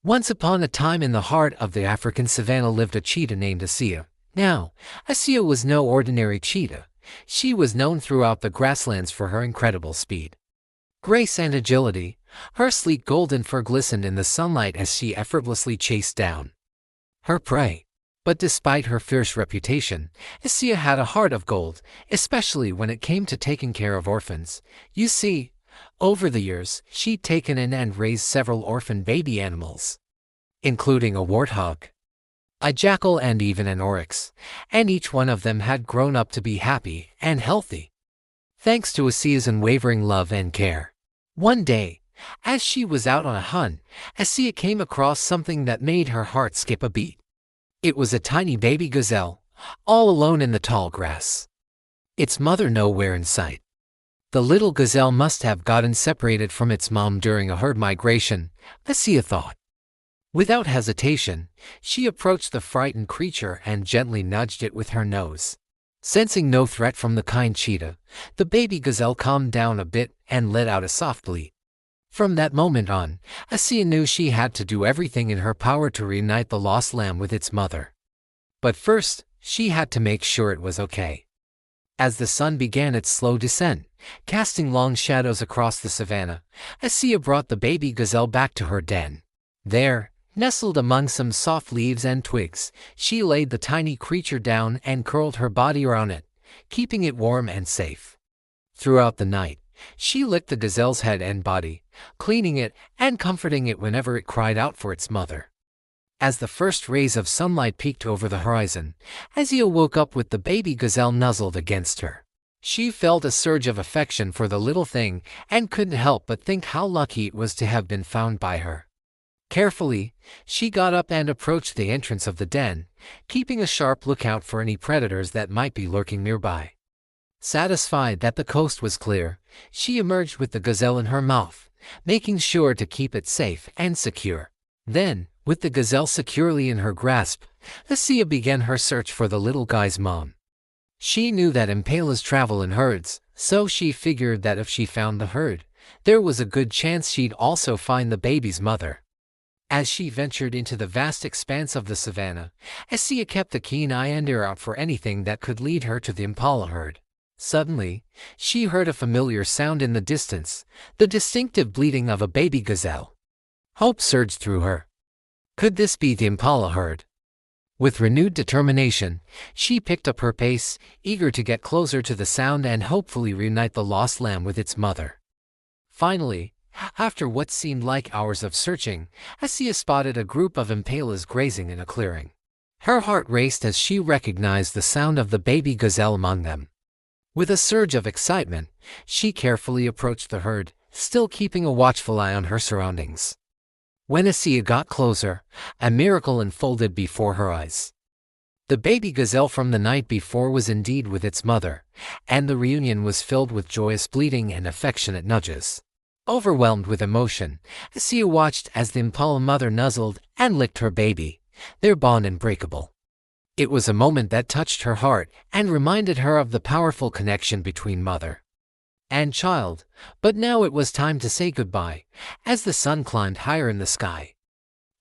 Once upon a time in the heart of the African savanna lived a cheetah named Asia. Now, Asia was no ordinary cheetah. She was known throughout the grasslands for her incredible speed, grace and agility. Her sleek golden fur glistened in the sunlight as she effortlessly chased down her prey. But despite her fierce reputation, Asia had a heart of gold, especially when it came to taking care of orphans. You see, over the years, she'd taken in and raised several orphan baby animals, including a warthog, a jackal and even an oryx, and each one of them had grown up to be happy and healthy, thanks to Asia's unwavering love and care. One day, as she was out on a hunt, Asia came across something that made her heart skip a beat. It was a tiny baby gazelle, all alone in the tall grass, its mother nowhere in sight. The little gazelle must have gotten separated from its mom during a herd migration, Asia thought. Without hesitation, she approached the frightened creature and gently nudged it with her nose. Sensing no threat from the kind cheetah, the baby gazelle calmed down a bit and let out a soft bleat. From that moment on, Asia knew she had to do everything in her power to reunite the lost lamb with its mother. But first, she had to make sure it was okay. As the sun began its slow descent, casting long shadows across the savanna, Asia brought the baby gazelle back to her den. There, nestled among some soft leaves and twigs, she laid the tiny creature down and curled her body around it, keeping it warm and safe. Throughout the night, she licked the gazelle's head and body, cleaning it and comforting it whenever it cried out for its mother. As the first rays of sunlight peeked over the horizon, Asia woke up with the baby gazelle nuzzled against her. She felt a surge of affection for the little thing and couldn't help but think how lucky it was to have been found by her. Carefully, she got up and approached the entrance of the den, keeping a sharp lookout for any predators that might be lurking nearby. Satisfied that the coast was clear, she emerged with the gazelle in her mouth, making sure to keep it safe and secure. Then, with the gazelle securely in her grasp, Asia began her search for the little guy's mom. She knew that impalas travel in herds, so she figured that if she found the herd, there was a good chance she'd also find the baby's mother. As she ventured into the vast expanse of the savanna, Asia kept a keen eye and ear out for anything that could lead her to the impala herd. Suddenly, she heard a familiar sound in the distance, the distinctive bleating of a baby gazelle. Hope surged through her. Could this be the impala herd? With renewed determination, she picked up her pace, eager to get closer to the sound and hopefully reunite the lost lamb with its mother. Finally, after what seemed like hours of searching, Asia spotted a group of impalas grazing in a clearing. Her heart raced as she recognized the sound of the baby gazelle among them. With a surge of excitement, she carefully approached the herd, still keeping a watchful eye on her surroundings. When Asia got closer, a miracle unfolded before her eyes. The baby gazelle from the night before was indeed with its mother, and the reunion was filled with joyous bleating and affectionate nudges. Overwhelmed with emotion, Asia watched as the impala mother nuzzled and licked her baby, their bond unbreakable. It was a moment that touched her heart and reminded her of the powerful connection between mother and child, but now it was time to say goodbye, as the sun climbed higher in the sky.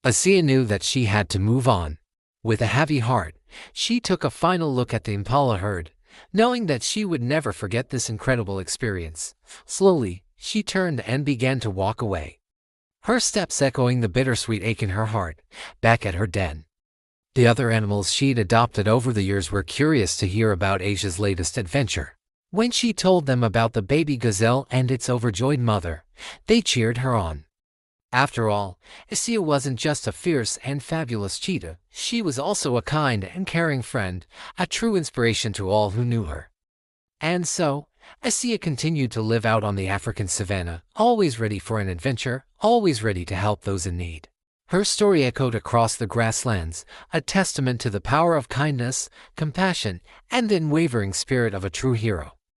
Asia knew that she had to move on. With a heavy heart, she took a final look at the impala herd, knowing that she would never forget this incredible experience. Slowly, she turned and began to walk away, her steps echoing the bittersweet ache in her heart, back at her den. The other animals she'd adopted over the years were curious to hear about Asia's latest adventure. When she told them about the baby gazelle and its overjoyed mother, they cheered her on. After all, Asia wasn't just a fierce and fabulous cheetah, she was also a kind and caring friend, a true inspiration to all who knew her. And so, Asia continued to live out on the African savanna, always ready for an adventure, always ready to help those in need. Her story echoed across the grasslands, a testament to the power of kindness, compassion, and the unwavering spirit of a true hero.